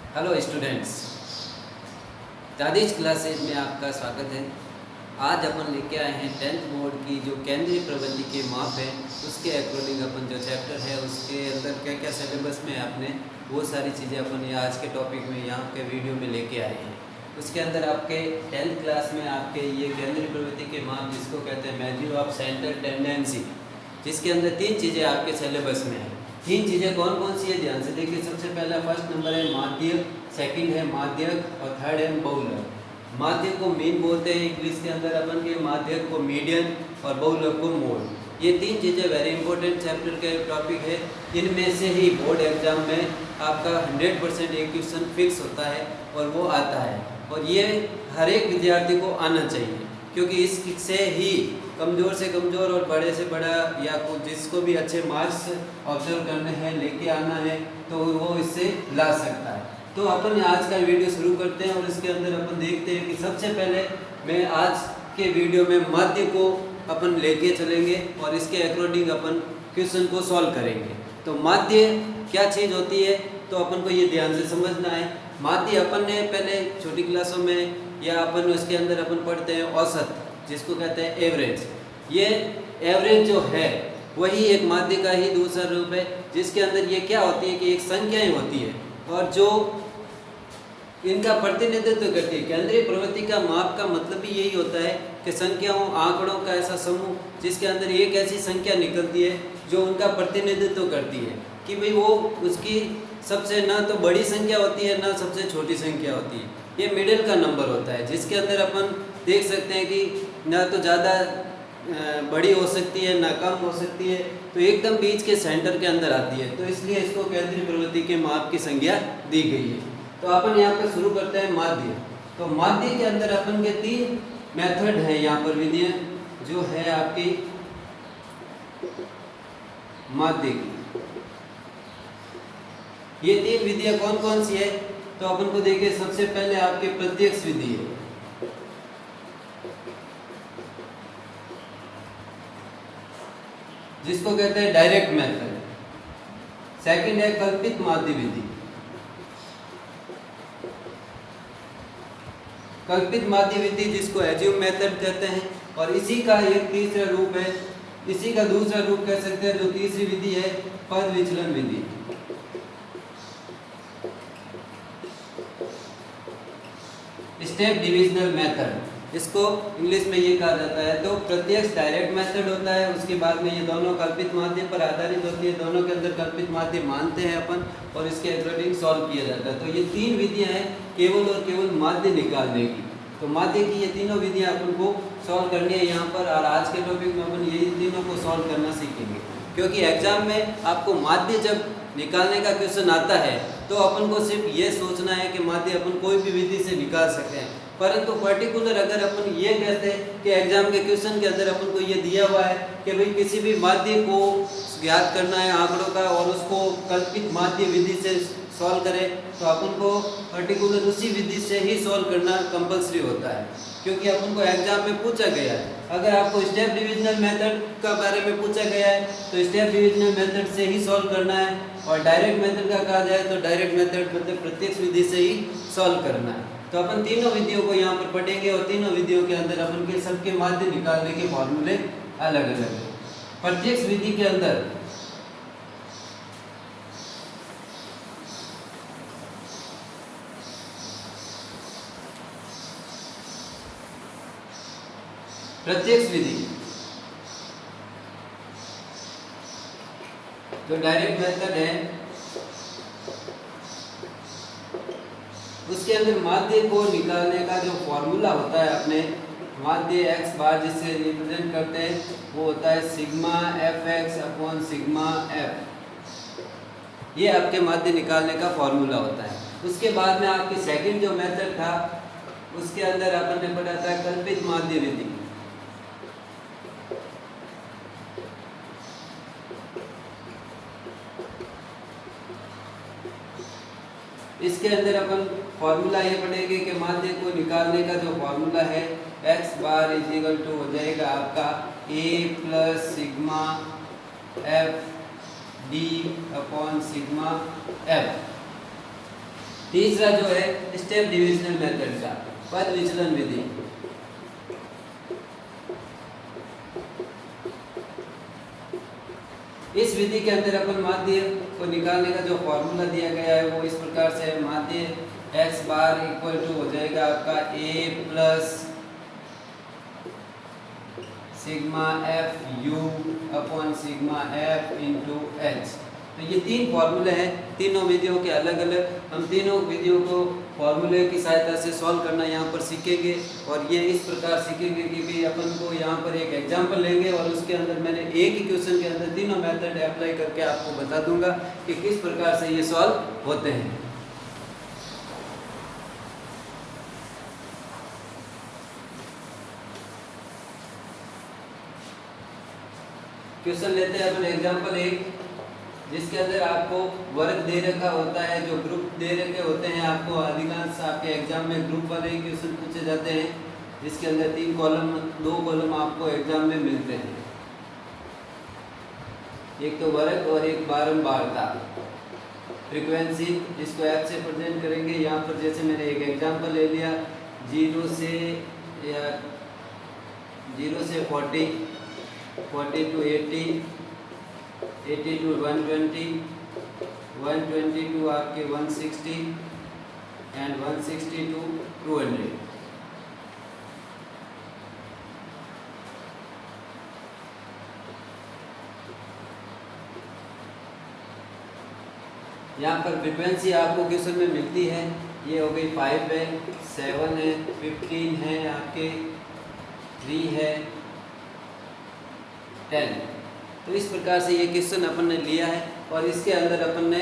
Hello students, दादीज classes में आपका स्वागत है। आज अपन लेके आए हैं 10th बोर्ड की जो केंद्रीय प्रवृत्ति के माप है उसके अकॉर्डिंग अपन जो चैप्टर है उसके अंदर क्या क्या सिलेबस में आपने वो सारी चीज़ें अपन ये आज के टॉपिक में यहाँ के वीडियो में लेके आए हैं। उसके अंदर आपके 10th क्लास में आपके ये केंद्रीय प्रवृत्ति के माप जिसको कहते हैं मेजर ऑफ सेंट्रल टेंडेंसी, जिसके अंदर 3 चीज़ें आपके सिलेबस में हैं। 3 चीज़ें कौन कौन सी है ध्यान से देखिए। सबसे पहला फर्स्ट नंबर है माध्यक, सेकंड है माध्यक और थर्ड है बहुलक। माध्यक को मीन बोलते हैं इंग्लिश के अंदर अपन के, माध्यक को मीडियन और बहुलक को मोड। ये 3 चीज़ें वेरी इंपॉर्टेंट चैप्टर के टॉपिक है। इनमें से ही बोर्ड एग्जाम में आपका 100% एक क्वेश्चन फिक्स होता है और वो आता है, और ये हर एक विद्यार्थी को आना चाहिए, क्योंकि इससे ही कमज़ोर से कमज़ोर और बड़े से बड़ा या जिसको भी अच्छे मार्क्स ऑब्जर्व करने हैं, लेके आना है, तो वो इससे ला सकता है। तो अपन आज का वीडियो शुरू करते हैं और इसके अंदर अपन देखते हैं कि सबसे पहले मैं आज के वीडियो में माध्य को अपन लेके चलेंगे और इसके अकॉर्डिंग अपन क्वेश्चन को सॉल्व करेंगे। तो माध्य क्या चीज़ होती है तो अपन को ये ध्यान से समझना है। माध्य अपन ने पहले छोटी क्लासों में या अपन उसके अंदर अपन पढ़ते हैं औसत, जिसको कहते हैं एवरेज। ये एवरेज जो है वही एक माध्य का ही दूसरा रूप है, जिसके अंदर ये क्या होती है कि एक संख्याएं होती है और जो इनका प्रतिनिधित्व करती है। केंद्रीय प्रवृत्ति का माप का मतलब भी यही होता है कि संख्याओं आंकड़ों का ऐसा समूह जिसके अंदर एक ऐसी संख्या निकलती है जो उनका प्रतिनिधित्व करती है कि भाई वो उसकी सबसे ना तो बड़ी संख्या होती है ना सबसे छोटी संख्या होती है। ये मिडिल का नंबर होता है, जिसके अंदर अपन देख सकते हैं कि ना तो ज़्यादा बड़ी हो सकती है ना कम हो सकती है, तो एकदम बीच के सेंटर के अंदर आती है। तो इसलिए इसको केंद्रीय प्रवृत्ति के माप की संज्ञा दी गई है। तो अपन यहाँ पर शुरू करते हैं माध्य। तो माध्य के अंदर अपन के 3 मेथड है यहाँ पर विधियाँ जो है आपकी माध्य की। ये 3 विधियाँ कौन कौन सी है तो अपन को देखिए। सबसे पहले आपके प्रत्यक्ष विधि है, जिसको कहते हैं डायरेक्ट मेथड। सेकंड है कल्पित माध्य विधि। कल्पित माध्य विधि जिसको एज्यूम मेथड कहते हैं, और इसी का एक तीसरा रूप है, इसी का दूसरा रूप कह सकते हैं जो तीसरी विधि है पद विचलन विधि। स्टेप डिविजनल मेथड, इसको इंग्लिश में ये कहा जाता है। तो प्रत्यक्ष डायरेक्ट मेथड होता है, उसके बाद में ये दोनों कल्पित माध्य पर आधारित होती है। दोनों के अंदर कल्पित माध्य मानते हैं अपन और इसके अकॉर्डिंग सॉल्व किया जाता है। तो ये 3 विधियां हैं केवल और केवल माध्य निकालने की। तो माध्य की ये तीनों विधियां अपन को सॉल्व करनी है यहाँ पर, और आज के टॉपिक में अपन यही तीनों को सॉल्व करना सीखेंगे। क्योंकि एग्जाम में आपको माध्य जब निकालने का क्वेश्चन आता है तो अपन को सिर्फ ये सोचना है कि माध्य अपन कोई भी विधि से निकाल सकते हैं, परंतु पर्टिकुलर अगर अपन ये कहते हैं कि एग्जाम के क्वेश्चन के अंदर अपन को ये दिया हुआ है कि भाई किसी भी माध्य को ज्ञात करना है आंकड़ों का और उसको कल्पित माध्य विधि से सॉल्व करें, तो अपन को पर्टिकुलर उसी विधि से ही सॉल्व करना कंपलसरी होता है, क्योंकि अपन को एग्जाम में पूछा गया है। अगर आपको स्टेप डिविजनल मेथड का बारे में पूछा गया है तो स्टेप डिविजनल मेथड से ही सॉल्व करना है, और डायरेक्ट मेथड का कहा जाए तो डायरेक्ट मेथड मतलब प्रत्यक्ष विधि से ही सॉल्व करना है। तो अपन तीनों विधियों को यहाँ पर पढ़ेंगे और तीनों विधियों के अंदर अपन के सबके माध्य निकालने के फॉर्मूले अलग अलग है। प्रत्यक्ष विधि के अंदर प्रत्यक्ष विधि जो डायरेक्ट मेथड है उसके अंदर माध्य को निकालने का जो फॉर्मूला होता है अपने माध्य x बार जिससे रिप्रेजेंट करते हैं वो होता है sigma fx upon sigma f। ये आपके माध्य निकालने का फॉर्मूला होता है। उसके बाद में आपकी सेकंड जो मेथड था उसके अंदर अपन ने पढ़ा था कल्पित माध्य विधि। इसके अंदर अपन फॉर्मूला ये पढ़ेंगे कि माध्य को निकालने का जो फॉर्मूला है x bar is equal to हो जाएगा आपका a plus sigma f d upon sigma f। तीसरा जो है स्टेप डिविजनल मेथड का पद विचलन विधि। इस विधि के अंदर अपन माध्य को निकालने का जो फॉर्मूला दिया गया है वो इस प्रकार से है। माध्य x बार इक्वल टू हो जाएगा आपका a plus sigma F you upon sigma F into H. तो ये तीन फॉर्मूले हैं, तीनों विधियों के अलग अलग। हम तीनों विधियों को फॉर्मूले की सहायता से सॉल्व करना यहाँ पर सीखेंगे। और ये इस प्रकार सीखेंगे कि भाई अपन को यहाँ पर एक एग्जांपल लेंगे और उसके अंदर मैंने एक ही क्वेश्चन के अंदर तीनों मेथड अप्लाई करके आपको बता दूंगा कि किस प्रकार से ये सॉल्व होते हैं। क्वेश्चन लेते हैं अपन एग्जांपल एक, जिसके अंदर आपको वर्ग दे रखा होता है, जो ग्रुप दे रखे होते हैं। आपको अधिकांश आपके एग्जाम में ग्रुप वाले ही क्वेश्चन पूछे जाते हैं, जिसके अंदर 3 कॉलम 2 कॉलम आपको एग्जाम में मिलते हैं। एक तो वर्ग और एक बारंबारता। फ्रीक्वेंसी इसको एफ से प्रेजेंट करेंगे। यहाँ पर जैसे मैंने एक एग्जांपल ले लिया 0 से 40, 40 to 80, 80 to 120, 120 to आपके 160 एंड 160 to 200। यहाँ पर फ्रीक्वेंसी आपको क्वेश्चन में मिलती है। ये हो गई 5 है, 7 है, 15 है, आपके 3 है, 10। तो इस प्रकार से ये क्वेश्चन अपन ने लिया है और इसके अंदर अपन ने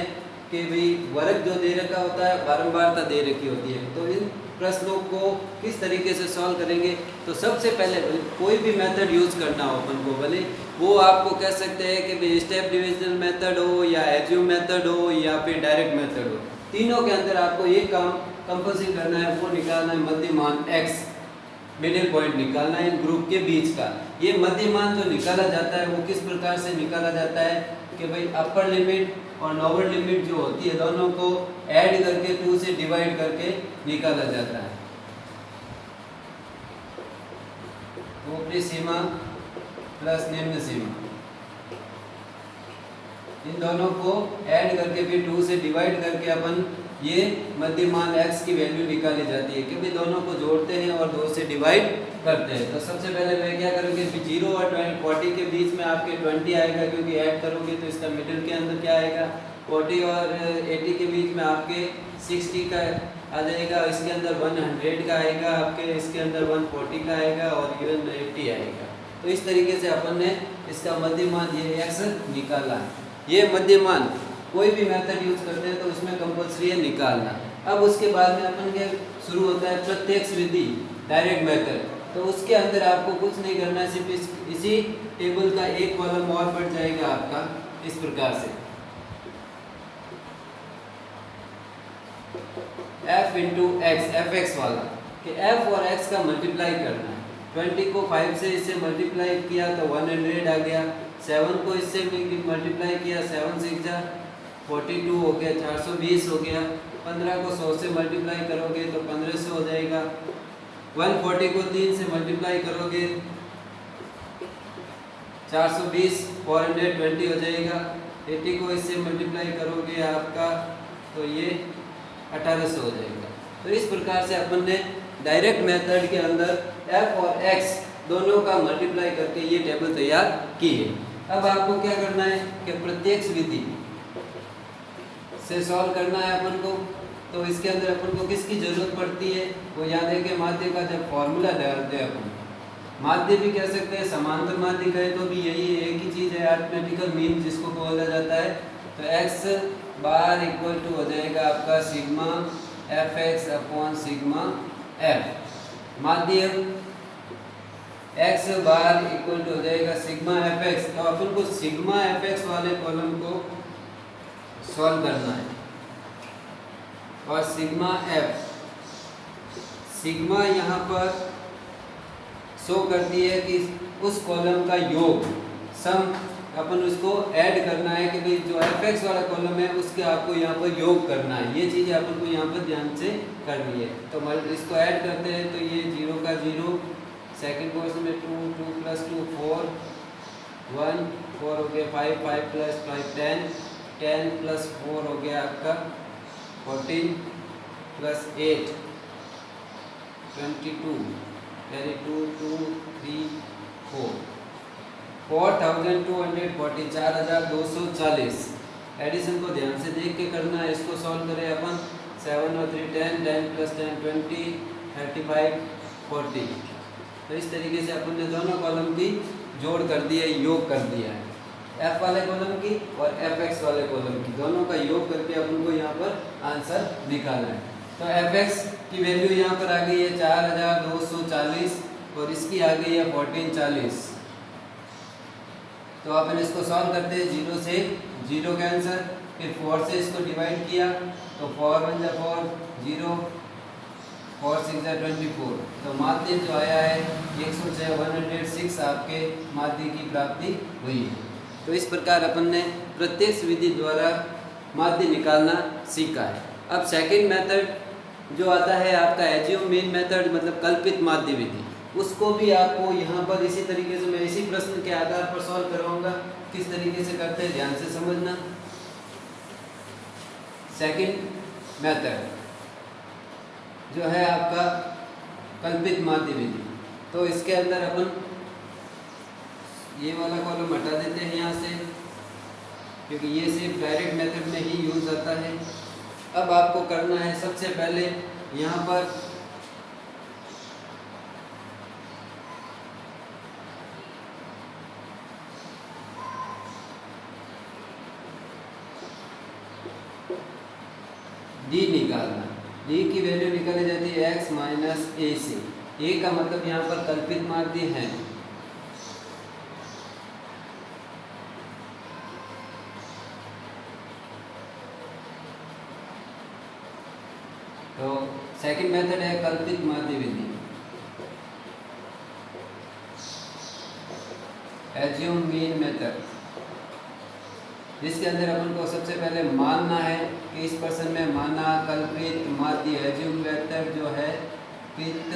कि भाई वर्ग जो दे रखा होता है, बारंबारता दे रखी होती है। तो इन प्रश्नों को किस तरीके से सॉल्व करेंगे, तो सबसे पहले कोई भी मेथड यूज़ करना हो अपन को, भले वो आपको कह सकते हैं कि भाई स्टेप डिविजनल मेथड हो या एज्यूम मेथड हो या फिर डायरेक्ट मेथड हो, तीनों के अंदर आपको एक काम कंपल्सरी करना है, वो निकालना है मध्यमान x, मिडिल पॉइंट निकालना है इन ग्रुप के बीच का। ये मध्यमान जो निकाला जाता है वो किस प्रकार से निकाला जाता है कि भाई अपर लिमिट और लोअर लिमिट जो होती है दोनों को ऐड करके 2 से डिवाइड करके निकाला जाता है। ऊपरी सीमा प्लस निम्न सीमा, इन दोनों को ऐड करके फिर 2 से डिवाइड करके अपन ये मध्यमान x की वैल्यू निकाली जाती है, क्योंकि दोनों को जोड़ते हैं और 2 से डिवाइड करते हैं। तो सबसे पहले मैं क्या करूँगी, 0 और 40 के बीच में आपके 20 आएगा, क्योंकि ऐड करोगे तो इसका मिडिल के अंदर क्या आएगा, 40 और 80 के बीच में आपके 60 का आ जाएगा, इसके अंदर 100 का आएगा, आपके इसके अंदर 140 का आएगा और इवन 80 आएगा। तो इस तरीके से अपन ने इसका मध्यमान ये x निकाला है। ये मध्यमान कोई भी मेथड यूज करते हैं तो उसमें कंपल्सरी है निकालना। अब उसके बाद में अपन के शुरू होता है प्रत्यक्ष विधि, डायरेक्ट मेथड। तो उसके अंदर आपको कुछ नहीं करना है, सिर्फ इसी टेबल का एक कॉलम और बढ़ जाएगा आपका इस प्रकार से, f into x, F x वाला कि f और x का मल्टीप्लाई करना है। 20 को 5 से इससे मल्टीप्लाई किया तो 100 आ गया, 7 को इससे मल्टीप्लाई किया, 7 6 जा 42 हो गया, 420 हो गया, 15 को 100 से मल्टीप्लाई करोगे तो 1500 हो जाएगा, 140 को 3 से मल्टीप्लाई करोगे 420, 420 हो जाएगा, 80 को इससे मल्टीप्लाई करोगे आपका तो ये 1800 हो जाएगा। तो इस प्रकार से अपन ने डायरेक्ट मेथड के अंदर f और x दोनों का मल्टीप्लाई करके ये टेबल तैयार की है। अब आपको क्या करना है कि प्रत्यक्ष विधि से सॉल्व करना है अपन को। तो इसके अंदर अपन को किसकी जरूरत पड़ती है, वो याद है कि माध्य का जब फॉर्मूला डालते हैं अपन, माध्य भी कह सकते हैं, समांतर माध्य कहे तो भी यही एक ही चीज़ है, अरिथमेटिकल मीन जिसको बोला जाता है। तो x बार इक्वल टू हो जाएगा आपका sigma F x upon sigma F. माध्य x बार इक्वल टू हो जाएगा सिग्मा एफ एक्स। तो अपन को सिग्मा एफ एक्स वाले कॉलम को सॉल्व करना है और सिग्मा एफ, सिग्मा यहाँ पर शो करती है कि उस कॉलम का योग, सम अपन उसको ऐड करना है कि भाई जो fx वाला कॉलम है उसके आपको यहाँ पर योग करना है। ये चीज़ अपन को यहाँ पर ध्यान से करनी है। तो इसको ऐड करते हैं तो ये 0 का 0, सेकंड पोर्शन में 2, 2 + 2 4, 1 4 हो गया, 5 5 + 5 10, 10 + 4 हो गया आपका 14 + 8 22, यानी 2 2 3 4 4240, 4240। एडिशन को ध्यान से देख के करना है। इसको सॉल्व करें अपन। 7 और 3 10, 10 + 10 20, 35 40। तो इस तरीके से अपन ने दोनों कॉलम की जोड़ कर दिया, योग कर दिया है, एफ वाले कॉलम की और एफ एक्स वाले कॉलम की, दोनों का योग करके अपन को यहाँ पर आंसर निकालना है। तो एफ एक्स की वैल्यू यहाँ पर आ गई है 4240 और इसकी आ गई है 1440। तो अपन इसको सॉल्व करते हैं। 0 से 0 का आंसर, फिर 4 से इसको डिवाइड किया तो 4 × 1 = 4, 0, 4 × 6 = 24। तो माध्य जो आया है 106 आपके माध्य की प्राप्ति हुई है। तो इस प्रकार अपन ने प्रत्यक्ष विधि द्वारा माध्य निकालना सीखा है। अब सेकंड मेथड जो आता है आपका एज्यूम मीन मेथड, मतलब कल्पित माध्य विधि, उसको भी आपको यहाँ पर इसी तरीके से मैं इसी प्रश्न के आधार पर सॉल्व करवाऊंगा। किस तरीके से करते हैं ध्यान से समझना। सेकंड मेथड जो है आपका कल्पित माध्य विधि, तो इसके अंदर अपन ये वाला कॉलम हटा देते हैं यहाँ से, क्योंकि ये सिर्फ डायरेक्ट मेथड में ही यूज आता है। अब आपको करना है सबसे पहले यहाँ पर डी निकालना। डी की वैल्यू निकाली जाती है x - a से। a का मतलब यहाँ पर कल्पित माध्य है। तो सेकंड मेथड है कल्पित माध्य विधि, एज्यूम मीन मेथड, जिसके अंदर अपन को सबसे पहले मानना है कि इस प्रश्न में माना कल्पित माध्य, एज्यूम मेथड जो है कल्पित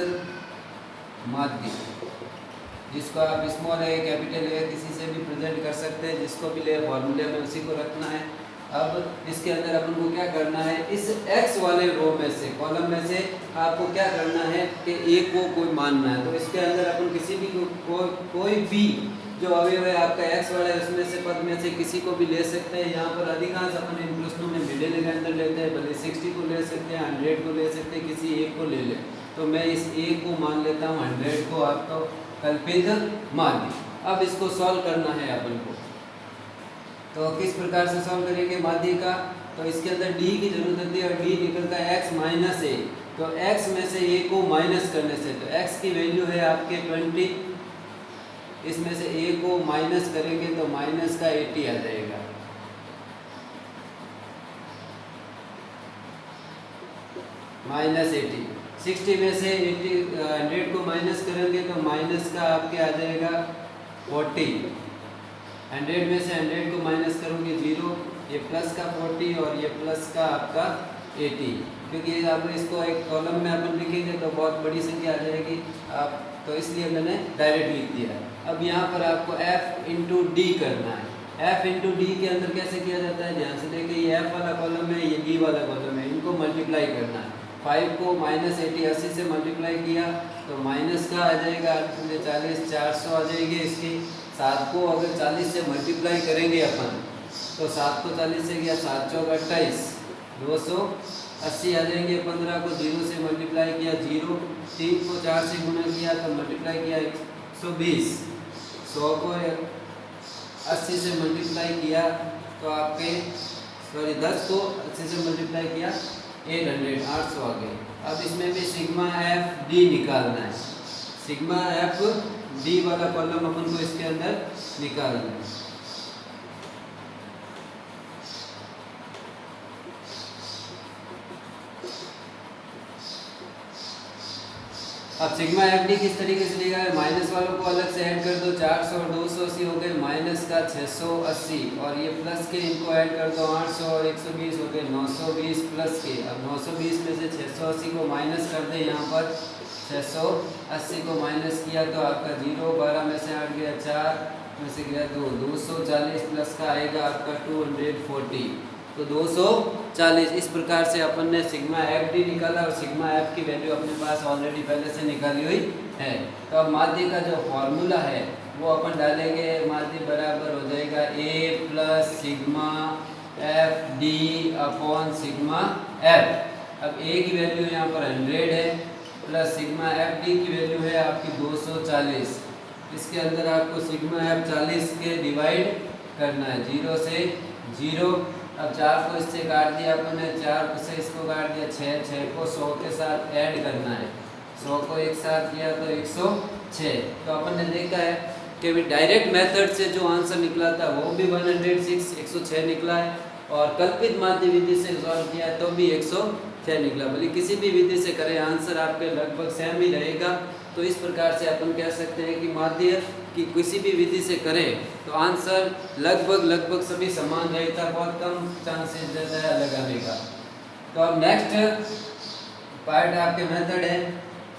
माध्य, जिसको आप स्मॉल ए कैपिटल ए किसी से भी प्रेजेंट कर सकते हैं, जिसको भी ले फॉर्मूले में उसी को रखना है। अब इसके अंदर अपन को क्या करना है, इस x वाले रो में से, कॉलम में से आपको क्या करना है कि a को कोई मानना है। तो इसके अंदर अपन किसी भी कोई भी जो अवयव है आपका x वाला है उसमें से पद में से किसी को भी ले सकते हैं। यहाँ पर अधिकांश अपन इन प्रश्नों में मिडिल के अंदर लेते हैं, भले 60 को ले सकते हैं, 100 को ले सकते हैं, किसी एक को ले ले। तो मैं इस a को मान लेता हूँ, 100 को आपको कल्पित माध्य। अब इसको सॉल्व करना है अपन को, तो किस प्रकार से सॉल्व करेंगे माध्य का। तो इसके अंदर d की जरूरत होती है और d निकलता है x - a। तो x में से a को माइनस करने से, तो x की वैल्यू है आपके 20, इसमें से a को माइनस करेंगे तो माइनस का 80 आ जाएगा। -80, 60 में से 100 को माइनस करेंगे तो माइनस का आपके आ जाएगा 40। 100 में से 100 को माइनस करोगे 0, ये प्लस का 40 और ये प्लस का आपका 80, क्योंकि आप इसको एक कॉलम में अपन लिखेंगे तो बहुत बड़ी संख्या आ जाएगी आप, तो इसलिए मैंने डायरेक्ट लिख दिया। अब यहाँ पर आपको f × d करना है। f × d के अंदर कैसे किया जाता है ध्यान से देखिए, ये f वाला कॉलम है, ये d वाला कॉलम है, इनको मल्टीप्लाई करना है। 5 को -80 80 से मल्टीप्लाई किया तो माइनस का आ जाएगा 40, 400 आ जाएगी इसकी। 7 को अगर 40 से मल्टीप्लाई करेंगे अपन तो 7 को 40 से गया, 7 चौक 28, 280 आ जाएंगे। 15 को 0 से मल्टीप्लाई किया 0, 3 को 4 से गुणा किया तो मल्टीप्लाई किया 120, 100 को 80 से मल्टीप्लाई किया तो आपके 10 को 80 से मल्टीप्लाई किया 800 आ गए। अब इसमें भी सिग्मा एफ डी निकालना है। सिग्मा एफ डी वाला कॉलम अपन को इसके अंदर निकालना है। अब सिग्मा एफ डी किस तरीके से लिखा है, माइनस वालों को अलग से ऐड कर दो, 400 और 280 हो गए माइनस का 680, और ये प्लस के इनको ऐड कर दो, 800 और 120 हो गए 920 प्लस के। अब 920 में से 680 को माइनस कर दे, यहाँ पर 680 को माइनस किया तो आपका 0, 12 में से 8 गया 4 में से गया 2, 240 प्लस का आएगा आपका 240, तो 240। इस प्रकार से अपन ने सिग्मा एफ डी निकाला और सिग्मा एफ की वैल्यू अपने पास ऑलरेडी पहले से निकाली हुई है। तो अब माध्य का जो फॉर्मूला है वो अपन डालेंगे, माध्य बराबर हो जाएगा A plus sigma F D upon sigma F. अब ए की वैल्यू यहाँ पर 100 है, प्लस सिग्मा एफ डी की वैल्यू है आपकी 240। इसके अंदर आपको सिग्मा एफ 40 के डिवाइड करना है, 0 से 0। अब 4 को इससे काट दिया अपन ने, 4 से इसको काट दिया 6 को 100 के साथ ऐड करना है, 100 को एक साथ किया तो 106। तो अपन ने देखा है कि भी डायरेक्ट मेथड से जो आंसर निकला था वो भी 106 निकला है, और कल्पित माध्य विधि से सॉल्व किया तो भी 106 निकला। भले किसी भी विधि से करें आंसर आपके लगभग सेम ही रहेगा। तो इस प्रकार से अपन कह सकते हैं कि माध्य की किसी भी विधि से करें तो आंसर लगभग सभी समान रहता, बहुत कम चांसेस रहता है अलग आने का। तो अब नेक्स्ट पार्ट आपके मेथड है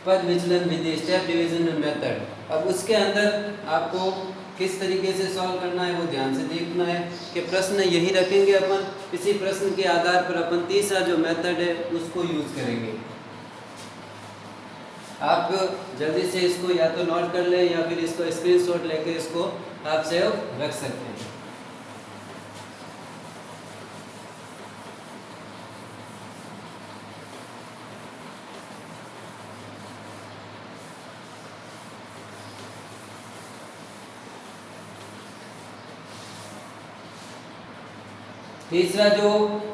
पद विचलन विधि, स्टेप डिवीजन मेथड। अब उसके अंदर आपको किस तरीके से सॉल्व करना है वो ध्यान से देखना है कि प्रश्न यही रखेंगे अपन, इसी प्रश्न के आधार पर अपन तीसरा जो मेथड है उसको यूज करेंगे। आप जल्दी से इसको या तो नोट कर लें या फिर इसको स्क्रीनशॉट लेकर इसको आप सेव रख सकते हैं। तीसरा जो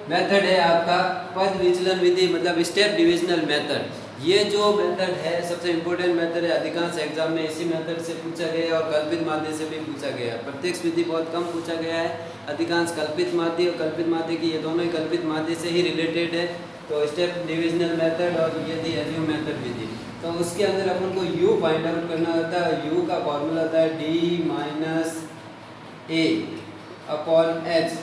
मेथड है आपका पद विचलन विधि, मतलब स्टेप डिविजनल मेथड। ये जो मेथड है सबसे इम्पोर्टेंट मेथड है, अधिकांश एग्जाम में इसी मेथड से पूछा गया है और कल्पित माध्य से भी पूछा गया है। प्रत्यक्ष विधि बहुत कम पूछा गया है, अधिकांश कल्पित माध्य और कल्पित माध्य की, ये दोनों ही कल्पित माध्य से ही रिलेटेड है। तो स्टेप डिविजनल मेथड और ये थी एज्यूम मेथड विधि। तो उसके अंदर अपन को u फाइंड आउट करना होता है। u का फॉर्मूला होता है d minus a upon h।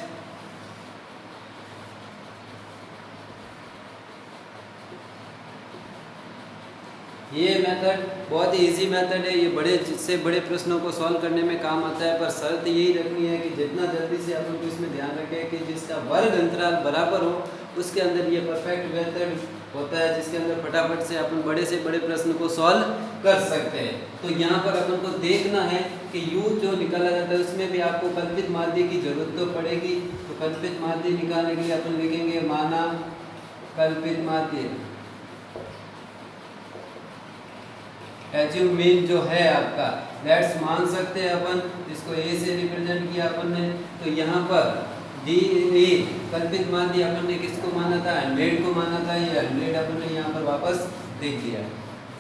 ये मेथड बहुत ही इजी मेथड है, ये बड़े से बड़े प्रश्नों को सॉल्व करने में काम आता है। पर शर्त यही रखनी है कि जितना जल्दी से अपन को इसमें ध्यान रखें कि जिसका वर्ग अंतराल बराबर हो उसके अंदर ये परफेक्ट मेथड होता है, जिसके अंदर फटाफट से अपन बड़े से बड़े प्रश्न को सॉल्व कर सकते हैं। तो यहाँ पर अपन को देखना है कि u जो निकाला जाता है उसमें भी आपको कल्पित माध्य की जरूरत तो पड़ेगी। तो कल्पित माध्य निकालने के लिए अपन लिखेंगे माना कल्पित माध्य एज्यूम मीन जो है आपका लेट्स मान सकते हैं अपन, इसको a से रिप्रेजेंट किया अपन ने। तो यहाँ पर डी ए कल्पित माध्य अपन ने किसको माना था, 100 को माना था। ये 100 अपन ने यहाँ पर वापस देख दिया।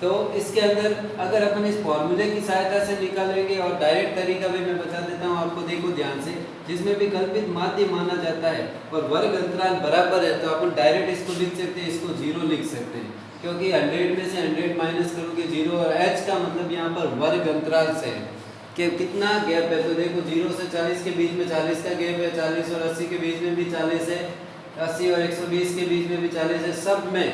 तो इसके अंदर अगर अपन इस फॉर्मूले की सहायता से निकालेंगे और डायरेक्ट तरीका भी मैं बता देता हूँ आपको, देखो ध्यान से, जिसमें भी कल्पित माध्य माना जाता है और वर्ग अंतराल बराबर है तो अपन डायरेक्ट इसको लिख सकते हैं, इसको 0 लिख सकते हैं, क्योंकि 100 में से 100 माइनस करोगे 0, और h का मतलब यहाँ पर वर्ग अंतराल से कि कितना गैप है। तो देखो 0 से 40 के बीच में 40 का गैप है, 40 और 80 के बीच में भी 40 है, 80 और 120 के बीच में भी 40 है, सब में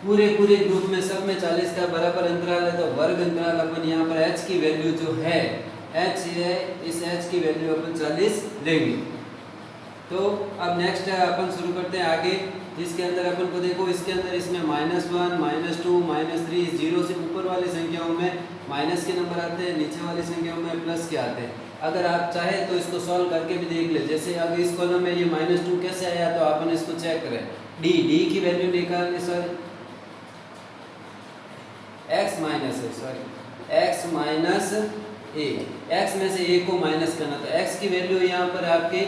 पूरे ग्रुप में सब में 40 का बराबर अंतराल है। तो वर्ग अंतराल अपन यहाँ पर h की वैल्यू जो है h है, इस h की वैल्यू अपन 40 लेंगे। तो अब नेक्स्ट अपन शुरू करते हैं आगे, जिसके अंदर अपन को देखो इसके अंदर इसमें -1, -2, -3, 0 से ऊपर वाली संख्याओं में माइनस के नंबर आते हैं, नीचे वाली संख्याओं में प्लस के आते हैं। अगर आप चाहे तो इसको सॉल्व करके भी देख ले। जैसे अब इस कॉलम में ये -2 कैसे आया, तो अपन इसको चेक करें। d की वैल्यू निकालने, sorry x minus a, x में से a को माइनस करना, तो x की वैल्यू यहाँ पर आपके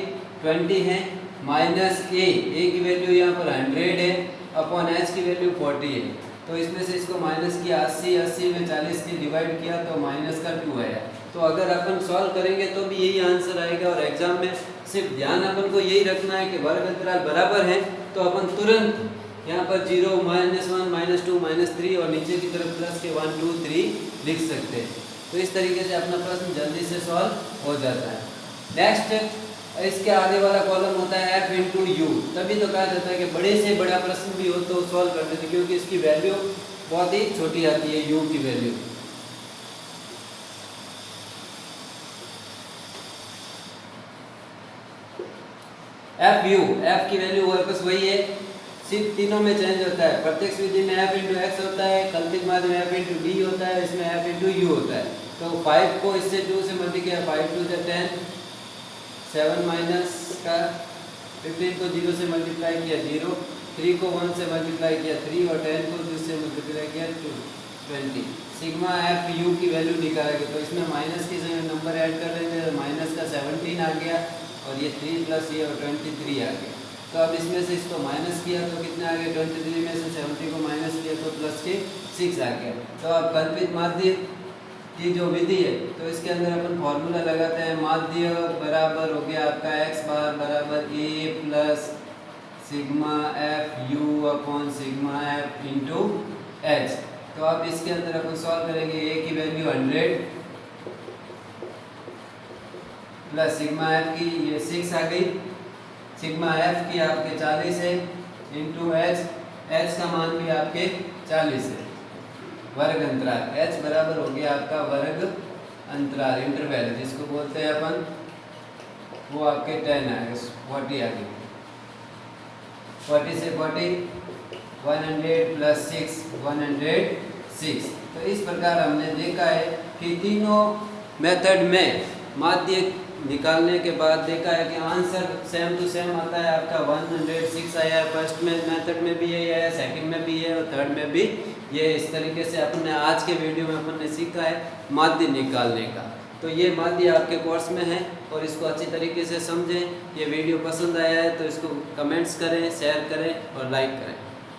20 है, माइनस a की वैल्यू यहाँ पर 100 है, अपॉन h की वैल्यू 40 है। तो इसमें से इसको माइनस किया, 80 में 40 की डिवाइड किया तो माइनस का 2 आया। तो अगर अपन सॉल्व करेंगे तो भी यही आंसर आएगा। और एग्जाम में सिर्फ ध्यान अपन को यही रखना है कि वर्ग अंतराल बराबर है तो अपन तुरंत यहाँ पर 0, -1, -2, -3 और नीचे की तरफ प्लस के 1, 2, 3 लिख सकते हैं। तो इस तरीके से अपना प्रश्न जल्दी से सॉल्व हो जाता है। नेक्स्ट इसके आगे वाला कॉलम होता है f इंटू यू। तभी तो कहा जाता है कि बड़े से बड़ा प्रश्न भी हो तो सॉल्व कर देते, क्योंकि इसकी वैल्यू बहुत ही छोटी आती है, u की वैल्यू। f की वैल्यू वापस वही है, सिर्फ तीनों में चेंज होता है। प्रत्यक्ष विधि में f इंटू एक्स होता है, कल्पित माध्य में f इंटू डी होता है, इसमें f इंटू यू होता है। तो 5 को इससे 2 से मल्टीप्लाई किया, 5 2 10, 7 माइनस का 15 को 0 से मल्टीप्लाई किया 0, 3 को 1 से मल्टीप्लाई किया 3 और 10 को 2 से मल्टीप्लाई किया 20। सिग्मा एफ यू की वैल्यू निकालेंगे तो इसमें माइनस की जगह नंबर ऐड कर लेंगे, माइनस का 17 आ गया और ये 3 प्लस ये और 23 आ गया। तो अब इसमें से इसको माइनस किया तो कितना आ गया, 23 में से 70 को माइनस किया तो प्लस के 6 आ गया। तो अब कल्पित माध्य की जो विधि है तो इसके अंदर अपन फॉर्मूला लगाते हैं, माध्य बराबर हो गया आपका x बार बराबर a plus sigma F you upon sigma F into H. तो अब इसके अंदर अपन सॉल्व करेंगे, a की वैल्यू 100 प्लस सिग्मा एफ की ये 6 आ गई, सिग्मा एफ की आपके 40 है इंटू एच, एच का मान भी आपके 40 है। वर्ग अंतराल h बराबर हो गया आपका वर्ग अंतराल, इंटरवल जिसको बोलते हैं अपन, वो आपके 10 आएगा, 40 आ गई। 40 से 40 100 प्लस 6 106। तो इस प्रकार हमने देखा है कि तीनों मेथड में माध्य निकालने के बाद देखा है कि आंसर सेम टू सेम आता है आपका 106 आया है। फर्स्ट में मेथड में भी यही आया, सेकंड में भी है और थर्ड में भी ये। इस तरीके से अपन ने आज के वीडियो में अपन ने सीखा है माध्य निकालने का। तो ये माध्य आपके कोर्स में है और इसको अच्छी तरीके से समझें। ये वीडियो पसंद आया है तो इसको कमेंट्स करें, शेयर करें और लाइक करें।